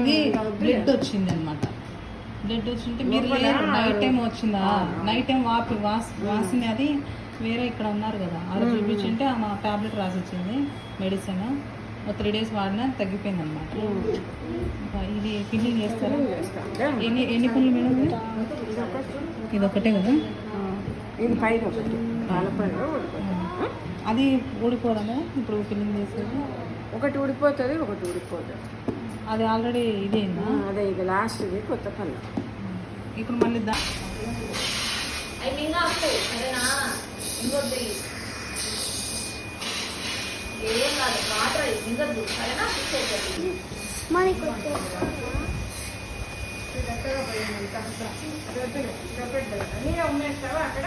ఇది బ్లడ్ వచ్చింది అనమాట. బ్లడ్ వచ్చింటే మీరు లేరు, నైట్ టైం వచ్చిందా, నైట్ టైం వాసింది. అది వేరే ఇక్కడ ఉన్నారు కదా, అది చూపించుంటే ఆమె టాబ్లెట్ రాసిచ్చింది మెడిసిన్. 3 days వాడినా తగ్గిపోయింది అనమాట. ఇది ఫిల్లింగ్ చేస్తారా? ఎన్ని పనులు మేడం? ఇది ఒకటే కదా, ఇది పైన ఒకటి అది ఊడిపోదా ఇప్పుడు ఫిల్లింగ్ చేసేది? ఒకటి ఊడిపోతుంది, ఒకటి ఊడిపోతుంది. అది ఆల్రెడీ ఇదేందా? అదే ఇది లాస్ట్, ఇది కొత్త పన్ను. ఇప్పుడు మళ్ళీ ఏం కాదు, వాటర్ మింగద్దు సరేనా? నీరే ఉమ్మేస్తావా అక్కడ?